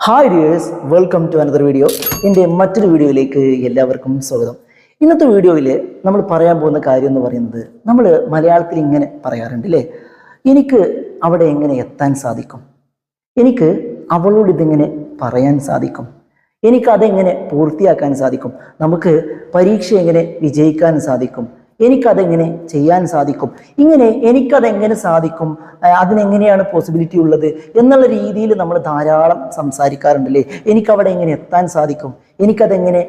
Hi dears, welcome to another video. എൻ്റെ മറ്റൊരു വീഡിയോയിലേക്ക് എല്ലാവർക്കും സ്വാഗതം. ഇന്നത്തെ വീഡിയോയിൽ നമ്മൾ പറയാൻ പോകുന്ന കാര്യം എന്ന് പറയുന്നത്, നമ്മൾ മലയാളത്തിൽ ഇങ്ങനെ പറയാറുണ്ട് അല്ലേ, എനിക്ക് അവിടെ എങ്ങനെ എത്താൻ സാധിക്കും, എനിക്ക് അവളോട് ഇതെങ്ങനെ പറയാൻ സാധിക്കും, എനിക്കതെങ്ങനെ പൂർത്തിയാക്കാൻ സാധിക്കും, നമുക്ക് പരീക്ഷ എങ്ങനെ വിജയിക്കാൻ സാധിക്കും, എനിക്കതെങ്ങനെ ചെയ്യാൻ സാധിക്കും, ഇങ്ങനെ എനിക്കതെങ്ങനെ സാധിക്കും, അതിനെങ്ങനെയാണ് പോസിബിലിറ്റി ഉള്ളത് എന്നുള്ള രീതിയിൽ നമ്മൾ ധാരാളം സംസാരിക്കാറുണ്ടല്ലേ. എനിക്കവിടെ എങ്ങനെ എത്താൻ സാധിക്കും, എനിക്കതെങ്ങനെ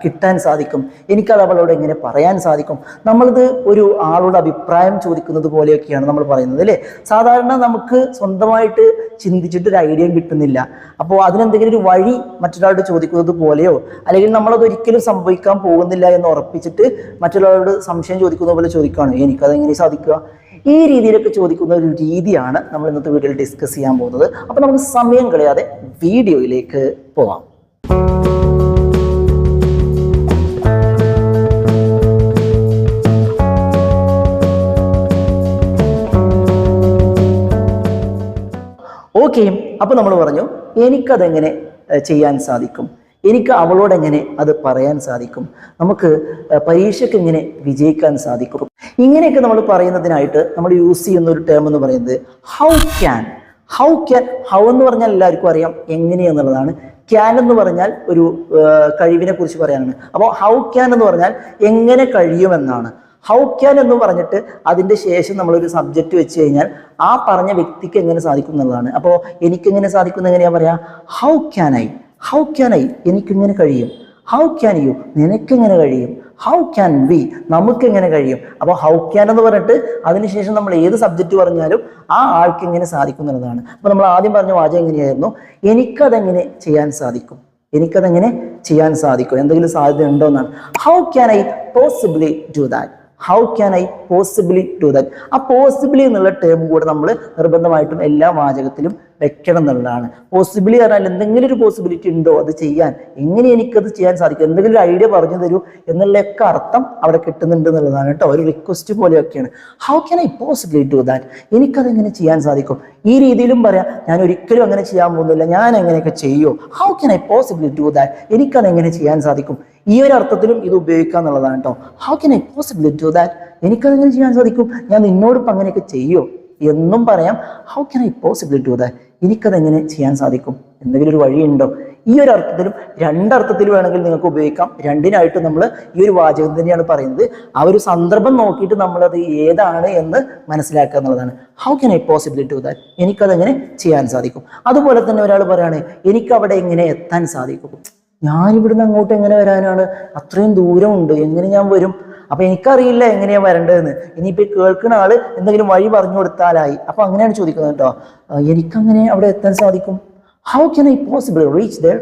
കിട്ടാൻ സാധിക്കും, എനിക്കത് അവളോട് എങ്ങനെ പറയാൻ സാധിക്കും. നമ്മളിത് ഒരു ആളോട് അഭിപ്രായം ചോദിക്കുന്നത് പോലെയൊക്കെയാണ് നമ്മൾ പറയുന്നത് അല്ലേ. സാധാരണ നമുക്ക് സ്വന്തമായിട്ട് ചിന്തിച്ചിട്ടൊരു ഐഡിയ കിട്ടുന്നില്ല. അപ്പോൾ അതിനെന്തെങ്കിലും ഒരു വഴി മറ്റൊരാളോട് ചോദിക്കുന്നത് പോലെയോ, അല്ലെങ്കിൽ നമ്മളത് ഒരിക്കലും സംഭവിക്കാൻ പോകുന്നില്ല എന്ന് ഉറപ്പിച്ചിട്ട് മറ്റൊരാളോട് സംശയം ചോദിക്കുന്ന പോലെ ചോദിക്കുകയാണ്, എനിക്കതെങ്ങനെ സാധിക്കുക. ഈ രീതിയിലൊക്കെ ചോദിക്കുന്ന ഒരു രീതിയാണ് നമ്മൾ ഇന്നത്തെ വീഡിയോയിൽ ഡിസ്കസ് ചെയ്യാൻ പോകുന്നത്. അപ്പോൾ നമുക്ക് സമയം കളയാതെ വീഡിയോയിലേക്ക് പോവാം. ഓക്കെ, അപ്പോൾ നമ്മൾ പറഞ്ഞു എനിക്കതെങ്ങനെ ചെയ്യാൻ സാധിക്കും, എനിക്ക് അവളോടെങ്ങനെ അത് പറയാൻ സാധിക്കും, നമുക്ക് പരീക്ഷയ്ക്ക് എങ്ങനെ വിജയിക്കാൻ സാധിക്കും. ഇങ്ങനെയൊക്കെ നമ്മൾ പറയുന്നതിനായിട്ട് നമ്മൾ യൂസ് ചെയ്യുന്ന ഒരു ടേം എന്ന് പറയുന്നത് ഹൗ ക്യാൻ. ഹൗ എന്ന് പറഞ്ഞാൽ എല്ലാവർക്കും അറിയാം എങ്ങനെയെന്നുള്ളതാണ്. ക്യാൻ എന്ന് പറഞ്ഞാൽ ഒരു കഴിവിനെ കുറിച്ച് പറയാനാണ്. അപ്പോൾ ഹൗ ക്യാൻ എന്ന് പറഞ്ഞാൽ എങ്ങനെ കഴിയുമെന്നാണ്. ഹൗ ക്യാൻ എന്ന് പറഞ്ഞിട്ട് അതിൻ്റെ ശേഷം നമ്മളൊരു സബ്ജക്റ്റ് വെച്ച് കഴിഞ്ഞാൽ ആ പറഞ്ഞ വ്യക്തിക്ക് എങ്ങനെ സാധിക്കും എന്നുള്ളതാണ്. അപ്പോൾ എനിക്കെങ്ങനെ സാധിക്കും എങ്ങനെയാ പറയാ, ഹൗ ക്യാൻ ഐ എനിക്കെങ്ങനെ കഴിയും, ഹൗ ക്യാൻ യു നിനക്കെങ്ങനെ കഴിയും, ഹൗ ക്യാൻ വി നമുക്കെങ്ങനെ കഴിയും. അപ്പോൾ ഹൗ ക്യാൻ എന്ന് പറഞ്ഞിട്ട് അതിനുശേഷം നമ്മൾ ഏത് സബ്ജക്റ്റ് പറഞ്ഞാലും ആ ആൾക്ക് എങ്ങനെ സാധിക്കും എന്നുള്ളതാണ്. അപ്പോൾ നമ്മൾ ആദ്യം പറഞ്ഞ വാചകം എങ്ങനെയായിരുന്നു, എനിക്കതെങ്ങനെ ചെയ്യാൻ സാധിക്കും, എനിക്കതെങ്ങനെ ചെയ്യാൻ സാധിക്കും, എന്തെങ്കിലും സാധ്യത ഉണ്ടോ എന്നാണ്. How can I possibly do that, how can I possibly do that. ആ പോസിബിളി എന്നുള്ള ടേം കൂടെ നമ്മൾ നിർബന്ധമായിട്ടും എല്ലാ വാചകത്തിലും വെക്കണം എന്നുള്ളതാണ്. പോസിബിളി പറഞ്ഞാൽ എന്തെങ്കിലും ഒരു പോസിബിലിറ്റി ഉണ്ടോ അത് ചെയ്യാൻ, എങ്ങനെ എനിക്കത് ചെയ്യാൻ സാധിക്കും, എന്തെങ്കിലും ഒരു ഐഡിയ പറഞ്ഞു തരൂ എന്നുള്ളതൊക്കെ അർത്ഥം അവിടെ കിട്ടുന്നുണ്ട് എന്നുള്ളതാണ് കേട്ടോ. ഒരു റിക്വസ്റ്റ് പോലെയൊക്കെയാണ്. How can I possibly do that, എനിക്കതെങ്ങനെ ചെയ്യാൻ സാധിക്കും. ഈ രീതിയിലും പറയാം, ഞാൻ ഒരിക്കലും അങ്ങനെ ചെയ്യാൻ പോകുന്നില്ല, ഞാൻ എങ്ങനെയൊക്കെ ചെയ്യുമോ, how can I possibly do that, എനിക്കതെങ്ങനെ ചെയ്യാൻ സാധിക്കും. ഈ ഒരു അർത്ഥത്തിലും ഇത് ഉപയോഗിക്കുക എന്നുള്ളതാണ് കേട്ടോ. How can I possibly do that, എനിക്കതെങ്ങനെ ചെയ്യാൻ സാധിക്കും, ഞാൻ നിന്നോടിപ്പോൾ അങ്ങനെയൊക്കെ ചെയ്യുമോ എന്നും പറയാം. How can I possibly do that, എനിക്കതെങ്ങനെ ചെയ്യാൻ സാധിക്കും, എന്തെങ്കിലും ഒരു വഴിയുണ്ടോ. ഈ ഒരു അർത്ഥത്തിലും രണ്ടർത്ഥത്തിൽ വേണമെങ്കിൽ നിങ്ങൾക്ക് ഉപയോഗിക്കാം. രണ്ടിനായിട്ട് നമ്മൾ ഈ ഒരു വാചകം തന്നെയാണ് പറയുന്നത്. ആ ഒരു സന്ദർഭം നോക്കിയിട്ട് നമ്മളത് ഏതാണ് എന്ന് മനസ്സിലാക്കുക എന്നുള്ളതാണ്. How can I possibly do that, എനിക്കതെങ്ങനെ ചെയ്യാൻ സാധിക്കും. അതുപോലെ തന്നെ ഒരാൾ പറയാണ്, എനിക്കവിടെ എങ്ങനെ എത്താൻ സാധിക്കും, ഞാനിവിടുന്ന് അങ്ങോട്ട് എങ്ങനെ വരാനാണ്, അത്രയും ദൂരമുണ്ട്, എങ്ങനെ ഞാൻ വരും, അപ്പൊ എനിക്കറിയില്ല എങ്ങനെയാ വരേണ്ടതെന്ന്. ഇനിയിപ്പോൾ കേൾക്കുന്ന ആള് എന്തെങ്കിലും വഴി പറഞ്ഞു കൊടുത്താലായി. അപ്പൊ അങ്ങനെയാണ് ചോദിക്കുന്നത് കേട്ടോ, എനിക്കങ്ങനെ അവിടെ എത്താൻ സാധിക്കും. How can I possible reach there,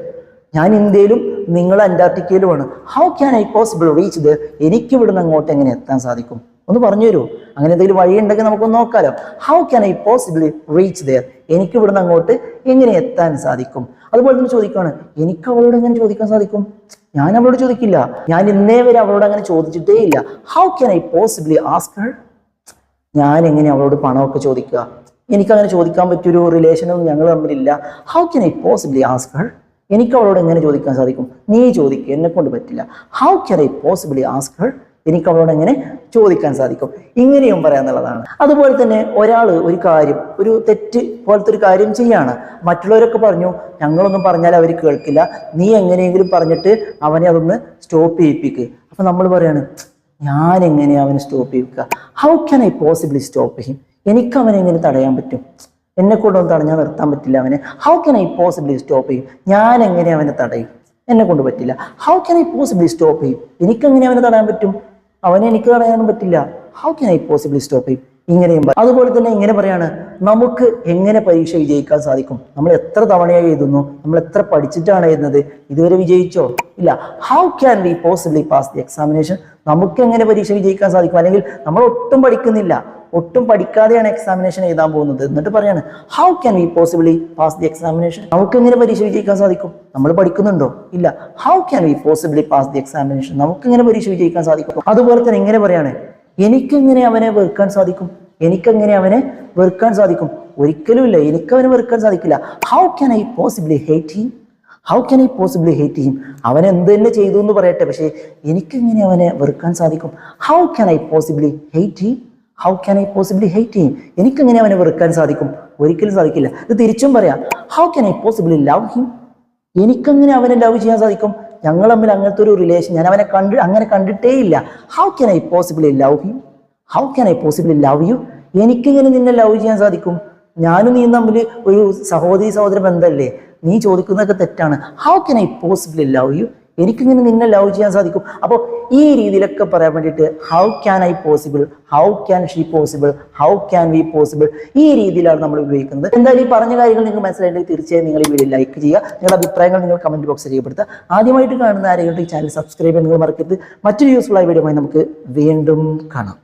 ഞാൻ ഇന്ത്യയിലും നിങ്ങൾ അന്റാർട്ടിക്കയിലുമാണ്. How can I possible reach there, എനിക്ക് ഇവിടുന്ന് അങ്ങോട്ട് എങ്ങനെ എത്താൻ സാധിക്കും, ഒന്ന് പറഞ്ഞു തരുമോ. അങ്ങനെ എന്തെങ്കിലും വഴി ഉണ്ടെങ്കിൽ നമുക്കൊന്ന് നോക്കാലോ. How can I possibly reach there, എനിക്ക് ഇവിടുന്ന് അങ്ങോട്ട് എങ്ങനെ എത്താൻ സാധിക്കും. അതുപോലെ തന്നെ ചോദിക്കുകയാണ്, എനിക്ക് അവളോട് എങ്ങനെ ചോദിക്കാൻ സാധിക്കും, ഞാൻ അവളോട് ചോദിക്കില്ല, ഞാൻ ഇന്നേ വരെ അവളോട് അങ്ങനെ ചോദിച്ചിട്ടേ ഇല്ല. How can I possibly ask Har, ഞാൻ എങ്ങനെ അവളോട് പണമൊക്കെ ചോദിക്കുക, എനിക്കങ്ങനെ ചോദിക്കാൻ പറ്റിയൊരു റിലേഷനൊന്നും ഞങ്ങൾ തമ്മിലില്ല. How can I possibly ask her, എനിക്ക് അവളോട് എങ്ങനെ ചോദിക്കാൻ സാധിക്കും, നീ ചോദിക്കുക, എന്നെ കൊണ്ട് പറ്റില്ല. How can I possibly ask her, എനിക്ക് അവളോട് എങ്ങനെ ചോദിക്കാൻ സാധിക്കും. ഇങ്ങനെയും പറയാന്നുള്ളതാണ്. അതുപോലെ തന്നെ ഒരാൾ ഒരു കാര്യം, ഒരു തെറ്റ് പോലത്തെ ഒരു കാര്യം ചെയ്യാണ്, മറ്റുള്ളവരൊക്കെ പറഞ്ഞു ഞങ്ങളൊന്നും പറഞ്ഞാൽ അവർ കേൾക്കില്ല, നീ എങ്ങനെയെങ്കിലും പറഞ്ഞിട്ട് അവനെ അതൊന്ന് സ്റ്റോപ്പ് ചെയ്യിപ്പിക്കുക. അപ്പൊ നമ്മൾ പറയാണ്, ഞാൻ എങ്ങനെയാ അവനെ സ്റ്റോപ്പ് ചെയ്യിക്കുക, how can I possibly stop him, എനിക്ക് അവനെ എങ്ങനെ തടയാൻ പറ്റും, എന്നെ കൊണ്ടൊന്നും തടഞ്ഞാൽ നിർത്താൻ പറ്റില്ല അവനെ. How can I possibly stop him, ഞാൻ എങ്ങനെ അവനെ തടയും, എന്നെ കൊണ്ട് പറ്റില്ല. How can I possibly stop him, എനിക്കെങ്ങനെ അവനെ തടയാൻ പറ്റും, അവനെ എനിക്ക് തടയാനും പറ്റില്ല. How can I possibly stop him, ഇങ്ങനെയും. അതുപോലെ തന്നെ ഇങ്ങനെ പറയാണ്, നമുക്ക് എങ്ങനെ പരീക്ഷ വിജയിക്കാൻ സാധിക്കും, നമ്മൾ എത്ര തവണയായി എഴുതുന്നു, നമ്മൾ എത്ര പഠിച്ചിട്ടാണ് എഴുതുന്നത്, ഇതുവരെ വിജയിച്ചോ ഇല്ല. How can we possibly pass the examination, നമുക്ക് എങ്ങനെ പരീക്ഷ വിജയിക്കാൻ സാധിക്കും. അല്ലെങ്കിൽ നമ്മൾ ഒട്ടും പഠിക്കുന്നില്ല, ഒട്ടും പഠിക്കാതെയാണ് എക്സാമിനേഷൻ എഴുതാൻ പോകുന്നത്, എന്നിട്ട് പറയാണ് how can we possibly pass the examination, നമുക്ക് എങ്ങനെ പരീക്ഷ വിജയിക്കാൻ സാധിക്കും, നമ്മൾ പഠിക്കുന്നുണ്ടോ ഇല്ല. How can we possibly pass the examination, നമുക്ക് എങ്ങനെ പരീക്ഷ വിജയിക്കാൻ സാധിക്കും. അതുപോലെ തന്നെ ഇങ്ങനെ പറയാണ്, എനിക്കെങ്ങനെ അവനെ വെറുക്കാൻ സാധിക്കും, എനിക്കെങ്ങനെ അവനെ വെറുക്കാൻ സാധിക്കും. ഒരിക്കലും ഇല്ല, എനിക്ക് അവനെ വെറുക്കാൻ സാധിക്കില്ല. How can I possibly hate him? How can I possibly hate him? അവൻ എന്ത് തന്നെ ചെയ്തു എന്ന് പറയട്ടെ, പക്ഷേ എനിക്കെങ്ങനെ അവനെ വെറുക്കാൻ സാധിക്കും? How can I possibly hate him? How can I possibly hate him? എനിക്കെങ്ങനെ അവനെ വെറുക്കാൻ സാധിക്കും? ഒരിക്കലും സാധിക്കില്ല. ഇത് തിരിച്ചും പറയാം, how can I possibly love him? എനിക്കെങ്ങനെ അവനെ ലവ് ചെയ്യാൻ സാധിക്കും? ഞങ്ങൾ തമ്മിൽ അങ്ങനത്തെ ഒരു റിലേഷൻ ഞാൻ അവനെ അങ്ങനെ കണ്ടിട്ടേ ഇല്ല. How can I possibly love him? How can I possibly love you? എനിക്കെങ്ങനെ നിന്നെ ലവ് ചെയ്യാൻ സാധിക്കും? ഞാനും നീ തമ്മിൽ ഒരു സഹോദര ബന്ധമല്ലേ? നീ ചോദിക്കുന്നതൊക്കെ തെറ്റാണ്. How can I possibly love you? എനിക്കിങ്ങനെ നിന്നെ ലവ് ചെയ്യാൻ സാധിക്കും. അപ്പോൾ ഈ രീതിയിലൊക്കെ പറയാൻ വേണ്ടിയിട്ട് how can I possible, how can she possible, how can we possible, ഈ രീതിയിലാണ് നമ്മൾ ഉപയോഗിക്കുന്നത്. എന്തായാലും ഈ പറഞ്ഞ കാര്യങ്ങൾ നിങ്ങൾക്ക് മനസ്സിലായിട്ടുണ്ടെങ്കിൽ തീർച്ചയായും നിങ്ങൾ ഈ വീഡിയോ ലൈക്ക് ചെയ്യുക. നിങ്ങളുടെ അഭിപ്രായങ്ങൾ നിങ്ങൾ കമന്റ് ബോക്സിൽ രേഖപ്പെടുത്തുക. ആദ്യമായിട്ട് കാണുന്ന ആരെങ്കിലും ഈ ചാനൽ സബ്സ്ക്രൈബ് ചെയ്യാൻ നിങ്ങൾ മറക്കരുത്. മറ്റൊരു യൂസ്ഫുൾ ആയ വീഡിയോയുമായി നമുക്ക് വീണ്ടും കാണാം.